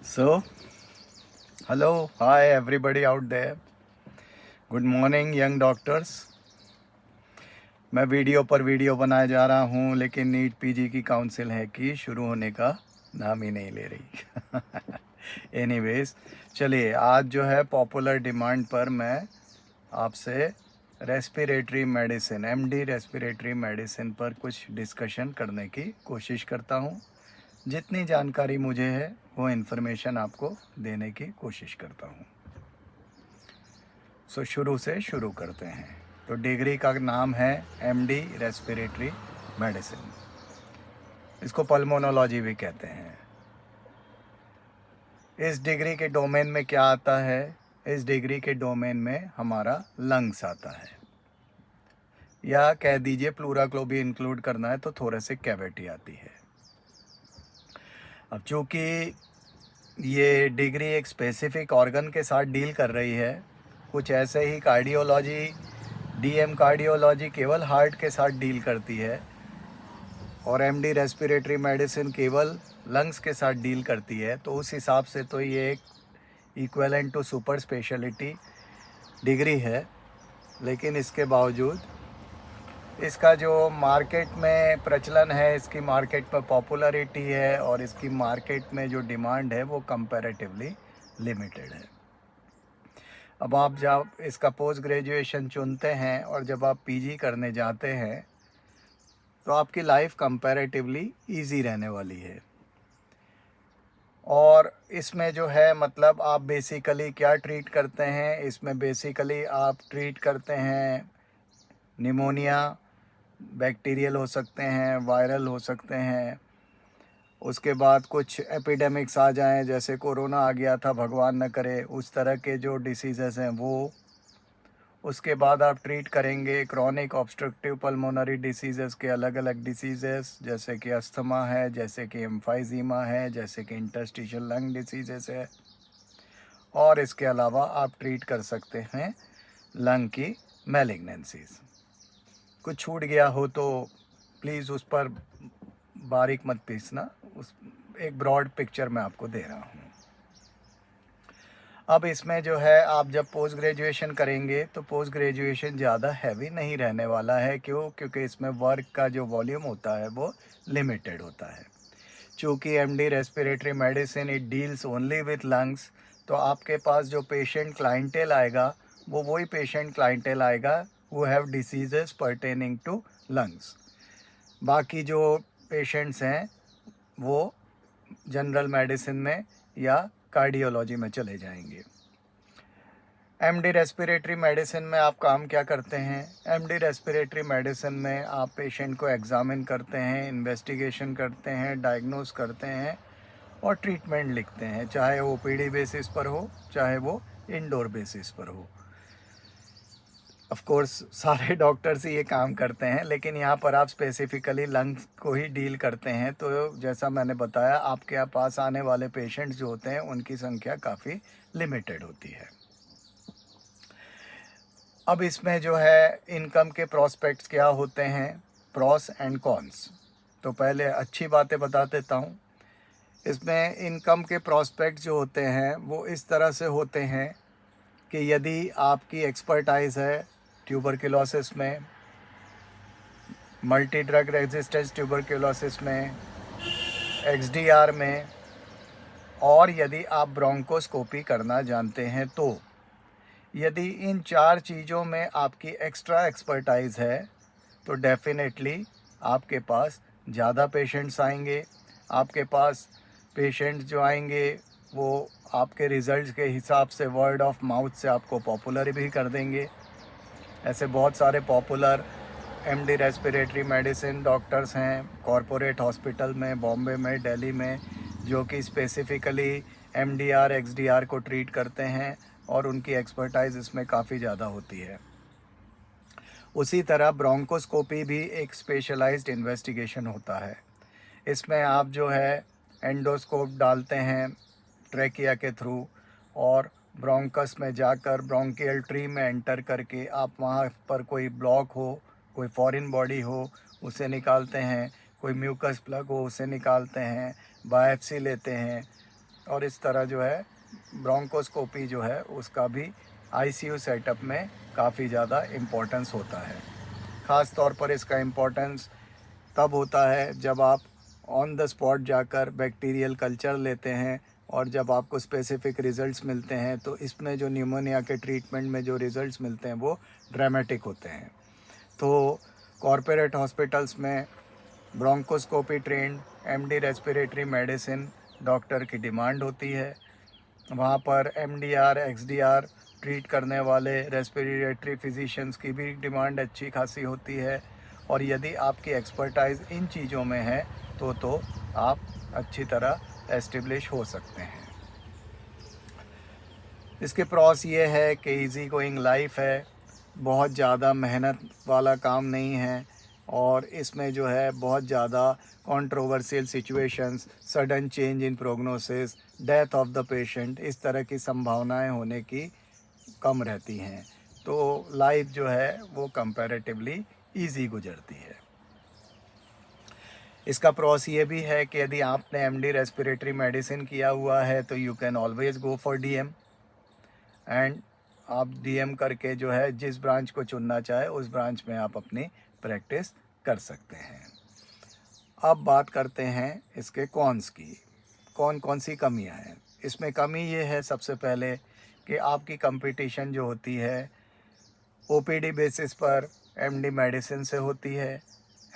So, hello, hi everybody out there. Good morning young doctors. मैं video पर video बनाए जा रहा हूँ, लेकिन नीट पीजी की काउंसिल है कि शुरू होने का नाम ही नहीं ले रही। एनीवेज, चलिए आज जो है पॉपुलर डिमांड पर मैं आपसे respiratory medicine MD respiratory medicine पर कुछ डिस्कशन करने की कोशिश करता हूँ। जितनी जानकारी मुझे है वो इन्फॉर्मेशन आपको देने की कोशिश करता हूँ। सो शुरू से शुरू करते हैं। तो डिग्री का नाम है एमडी रेस्पिरेटरी मेडिसिन, इसको पल्मोनोलॉजी भी कहते हैं। इस डिग्री के डोमेन में क्या आता है? इस डिग्री के डोमेन में हमारा लंग्स आता है, या कह दीजिए प्लूरल को भी इंक्लूड करना है तो थोरेसिक कैविटी आती है। अब चूँकि ये डिग्री एक स्पेसिफिक ऑर्गन के साथ डील कर रही है, कुछ ऐसे ही कार्डियोलॉजी, डीएम कार्डियोलॉजी केवल हार्ट के साथ डील करती है और एमडी रेस्पिरेटरी मेडिसिन केवल लंग्स के साथ डील करती है, तो उस हिसाब से तो ये एक equivalent to super speciality degree है। लेकिन इसके बावजूद इसका जो मार्केट में प्रचलन है, इसकी मार्केट में पॉपुलैरिटी है और इसकी मार्केट में जो डिमांड है वो कंपैरेटिवली लिमिटेड है। अब आप जब इसका पोस्ट ग्रेजुएशन चुनते हैं और जब आप पीजी करने जाते हैं तो आपकी लाइफ कंपैरेटिवली इजी रहने वाली है। और इसमें जो है मतलब आप बेसिकली क्या ट्रीट करते हैं? इसमें बेसिकली आप ट्रीट करते हैं निमोनिया, बैक्टीरियल हो सकते हैं, वायरल हो सकते हैं। उसके बाद कुछ एपिडेमिक्स आ जाएं, जैसे कोरोना आ गया था, भगवान न करे, उस तरह के जो डिसीज़ेज़ हैं वो। उसके बाद आप ट्रीट करेंगे क्रॉनिक ऑब्स्ट्रक्टिव पल्मोनरी डिसीज़ेज़ के अलग अलग डिसीज़ेस, जैसे कि अस्थमा है, जैसे कि एम्फाइजीमा है, जैसे कि इंटरस्टिशियल लंग डिसीज़ेस है। और इसके अलावा आप ट्रीट कर सकते हैं लंग की मैलिग्नेंसीज। कुछ छूट गया हो तो प्लीज़ उस पर बारीक मत पीसना, उस एक ब्रॉड पिक्चर मैं आपको दे रहा हूँ। अब इसमें जो है आप जब पोस्ट ग्रेजुएशन करेंगे तो पोस्ट ग्रेजुएशन ज़्यादा हैवी नहीं रहने वाला है। क्यों? क्योंकि इसमें वर्क का जो वॉल्यूम होता है वो लिमिटेड होता है। चूँकि MD respiratory medicine it deals only with lungs, तो आपके पास जो पेशेंट क्लाइंटेल आएगा वो वही पेशेंट क्लाइंटेल आएगा who have diseases pertaining to lungs. बाकी जो पेशेंट्स हैं वो जनरल मेडिसिन में या कार्डियोलॉजी में चले जाएंगे। एमडी रेस्पिरेटरी मेडिसिन में आप काम क्या करते हैं? एमडी रेस्पिरेटरी मेडिसिन में आप पेशेंट को एग्जामिन करते हैं, इन्वेस्टिगेशन करते हैं, डायग्नोस करते हैं और ट्रीटमेंट लिखते हैं, चाहे वो ओपीडी बेसिस पर हो, चाहे वो इंडोर बेसिस पर हो। ऑफ कोर्स सारे डॉक्टर्स ही ये काम करते हैं, लेकिन यहाँ पर आप स्पेसिफिकली लंग्स को ही डील करते हैं। तो जैसा मैंने बताया, आपके पास आने वाले पेशेंट्स जो होते हैं उनकी संख्या काफ़ी लिमिटेड होती है। अब इसमें जो है इनकम के प्रॉस्पेक्ट्स क्या होते हैं, प्रॉस एंड कॉन्स। तो पहले अच्छी बातें बता देता हूँ। इसमें इनकम के प्रॉस्पेक्ट्स जो होते हैं वो इस तरह से होते हैं कि यदि आपकी एक्सपर्टाइज़ है ट्यूबरक्लोसिस में, मल्टी ड्रग रेजिस्टेंस ट्यूबरक्लोसिस में, एक्सडीआर में, और यदि आप ब्रोंकोस्कोपी करना जानते हैं तो यदि इन 4 चीज़ों में आपकी एक्स्ट्रा एक्सपर्टाइज़ है तो डेफिनेटली आपके पास ज़्यादा पेशेंट्स आएंगे। आपके पास पेशेंट्स जो आएंगे वो आपके रिज़ल्ट्स के हिसाब से वर्ड ऑफ माउथ से आपको पॉपुलर भी कर देंगे। ऐसे बहुत सारे popular MD respiratory medicine doctors हैं कॉरपोरेट हॉस्पिटल में, बॉम्बे में, दिल्ली में, जो कि स्पेसिफ़िकली एमडीआर एक्सडीआर को ट्रीट करते हैं और उनकी एक्सपर्टाइज इसमें काफ़ी ज़्यादा होती है। उसी तरह ब्रोंकोस्कोपी भी एक स्पेशलाइज्ड इन्वेस्टिगेशन होता है। इसमें आप जो है एंडोस्कोप डालते हैं ट्रैकिया के थ्रू और ब्रोंकस में जाकर ब्रोंकियल ट्री में एंटर करके आप वहाँ पर कोई ब्लॉक हो, कोई फॉरेन बॉडी हो, उसे निकालते हैं, कोई म्यूकस प्लग हो उसे निकालते हैं, बायोप्सी लेते हैं, और इस तरह जो है ब्रोंकोस्कोपी जो है उसका भी आईसीयू सेटअप में काफ़ी ज़्यादा इम्पोर्टेंस होता है। ख़ास तौर पर इसका इम्पोर्टेंस तब होता है जब आप ऑन द स्पॉट जाकर बैक्टीरियल कल्चर लेते हैं और जब आपको स्पेसिफिक रिज़ल्ट्स मिलते हैं, तो इसमें जो न्यूमोनिया के ट्रीटमेंट में जो रिज़ल्ट्स मिलते हैं वो ड्रामेटिक होते हैं। तो कॉरपोरेट हॉस्पिटल्स में bronchoscopy trend MD respiratory medicine doctor की डिमांड होती है। वहाँ पर एमडीआर एक्सडीआर ट्रीट करने वाले रेस्पिरेटरी फिजिशियंस की भी डिमांड अच्छी खासी होती है। और यदि आपकी एक्सपर्टाइज इन चीज़ों में है तो आप अच्छी तरह एस्टेब्लिश हो सकते हैं। इसके प्रॉस ये है कि इजी गोइंग लाइफ है, बहुत ज़्यादा मेहनत वाला काम नहीं है और इसमें जो है बहुत ज़्यादा controversial situations, sudden change in prognosis, death of the patient, इस तरह की संभावनाएं होने की कम रहती हैं। तो लाइफ जो है वो कंपैरेटिवली इजी गुजरती है। इसका प्रॉस ये भी है कि यदि आपने एमडी रेस्पिरेटरी मेडिसिन किया हुआ है तो you can always go for DM and आप डीएम करके जो है जिस ब्रांच को चुनना चाहे उस ब्रांच में आप अपनी प्रैक्टिस कर सकते हैं। अब बात करते हैं इसके कॉन्स की, कौन कौन सी कमियां हैं। इसमें कमी ये है सबसे पहले कि आपकी कंपटीशन जो होती है ओपीडी बेसिस पर एमडी मेडिसिन से होती है,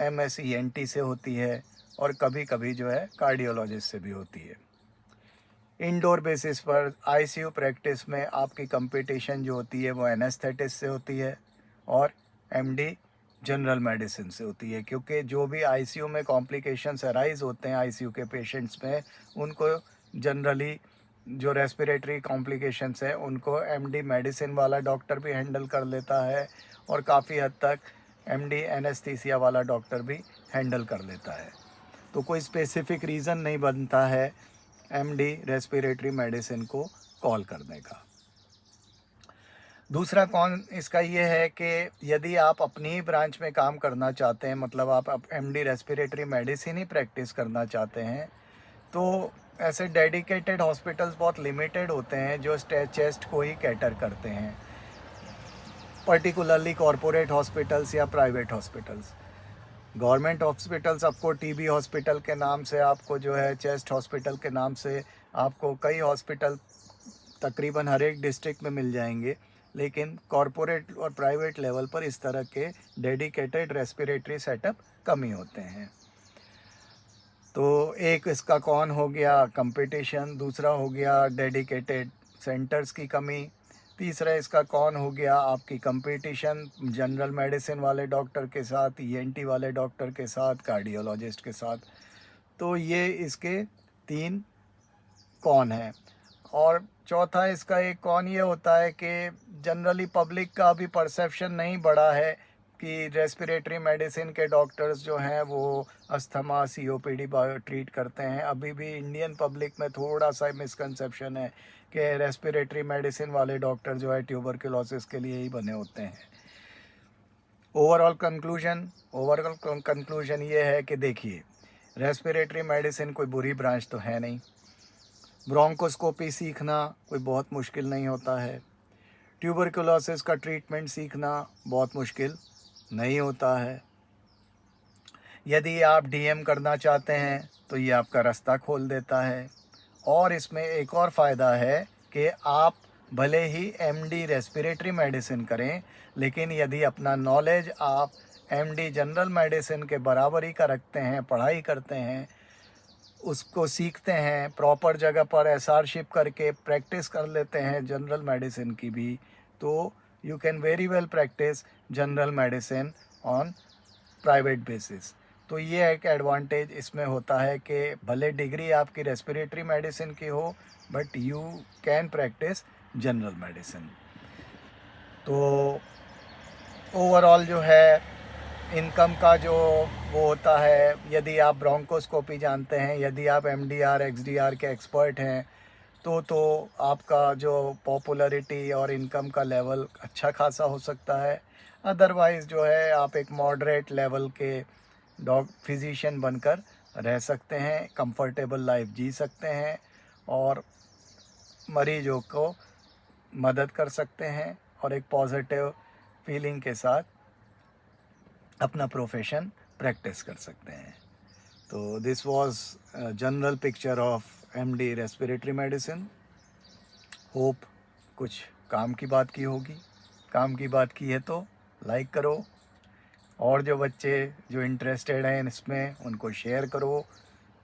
एमएसईएनटी से होती है और कभी कभी जो है कार्डियोलॉजिस्ट से भी होती है। इंडोर बेसिस पर आईसीयू प्रैक्टिस में आपकी कंपटीशन जो होती है वो एनेस्थेटिस्ट से होती है और एमडी जनरल मेडिसिन से होती है, क्योंकि जो भी आईसीयू में कॉम्प्लिकेशंस अराइज होते हैं आईसीयू के पेशेंट्स में, उनको जनरली जो रेस्पिरेटरी कॉम्प्लिकेशंस हैं उनको एमडी मेडिसिन वाला डॉक्टर भी हैंडल कर लेता है और काफ़ी हद तक एमडी एनेस्थीसिया वाला डॉक्टर भी हैंडल कर लेता है। तो कोई स्पेसिफिक रीज़न नहीं बनता है एमडी रेस्पिरेटरी मेडिसिन को कॉल करने का। दूसरा कौन इसका ये है कि यदि आप अपनी ब्रांच में काम करना चाहते हैं, मतलब आप एमडी रेस्पिरेटरी मेडिसिन ही प्रैक्टिस करना चाहते हैं, तो ऐसे डेडिकेटेड हॉस्पिटल्स बहुत लिमिटेड होते हैं जो चेस्ट को ही कैटर करते हैं, पर्टिकुलरली कॉरपोरेट हॉस्पिटल्स या प्राइवेट हॉस्पिटल्स। गवर्नमेंट हॉस्पिटल्स आपको टीबी हॉस्पिटल के नाम से, आपको जो है चेस्ट हॉस्पिटल के नाम से आपको कई हॉस्पिटल तकरीबन हर एक डिस्ट्रिक्ट में मिल जाएंगे, लेकिन कॉरपोरेट और प्राइवेट लेवल पर इस तरह के डेडिकेटेड रेस्पिरेटरी सेटअप कम ही होते हैं। तो एक इसका कौन हो गया कंपटीशन, दूसरा हो गया डेडिकेटेड सेंटर्स की कमी, तीसरा इसका कौन हो गया आपकी कंपटीशन जनरल मेडिसिन वाले डॉक्टर के साथ, ईएनटी वाले डॉक्टर के साथ, कार्डियोलॉजिस्ट के साथ। तो ये इसके 3 कौन है। और चौथा इसका एक कौन ये होता है कि जनरली पब्लिक का अभी परसेप्शन नहीं बढ़ा है कि रेस्पिरेटरी मेडिसिन के डॉक्टर्स जो हैं वो अस्थमा सीओपीडी ट्रीट करते हैं। अभी भी इंडियन पब्लिक में थोड़ा सा मिसकंसेप्शन है कि रेस्पिरेटरी मेडिसिन वाले डॉक्टर जो है ट्यूबरकुलोसिस के लिए ही बने होते हैं। ओवरऑल कंक्लूजन ये है कि देखिए, रेस्पिरेटरी मेडिसिन कोई बुरी ब्रांच तो है नहीं, ब्रोंकोस्कोपी सीखना कोई बहुत मुश्किल नहीं होता है, ट्यूबरकुलोसिस का ट्रीटमेंट सीखना बहुत मुश्किल नहीं होता है। यदि आप डीएम करना चाहते हैं तो ये आपका रास्ता खोल देता है। और इसमें एक और फ़ायदा है कि आप भले ही एमडी रेस्पिरेटरी मेडिसिन करें, लेकिन यदि अपना नॉलेज आप एमडी जनरल मेडिसिन के बराबर ही का रखते हैं, पढ़ाई करते हैं, उसको सीखते हैं, प्रॉपर जगह पर एसआरशिप करके प्रैक्टिस कर लेते हैं जनरल मेडिसिन की भी, तो you can very well practice general medicine on private basis. तो ये एक एडवांटेज इसमें होता है कि भले डिग्री आपकी रेस्पिरेटरी मेडिसिन की हो, but you can practice general medicine. तो ओवरऑल जो है इनकम का जो वो होता है, यदि आप ब्रोंकोस्कोपी जानते हैं, यदि आप एमडीआर एक्सडीआर के एक्सपर्ट हैं, तो आपका जो पॉपुलैरिटी और इनकम का लेवल अच्छा खासा हो सकता है। अदरवाइज़ जो है आप एक मॉडरेट लेवल के फिजिशियन बनकर रह सकते हैं, कंफर्टेबल लाइफ जी सकते हैं और मरीजों को मदद कर सकते हैं और एक पॉजिटिव फीलिंग के साथ अपना प्रोफेशन प्रैक्टिस कर सकते हैं। तो this was general picture of MD respiratory medicine. Hope कुछ काम की बात की होगी। काम की बात की है तो लाइक करो, और जो बच्चे जो इंटरेस्टेड हैं इसमें उनको शेयर करो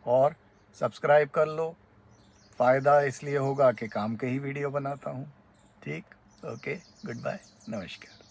और सब्सक्राइब कर लो। फ़ायदा इसलिए होगा कि काम के ही वीडियो बनाता हूँ। ठीक, ओके, गुड बाय, नमस्कार।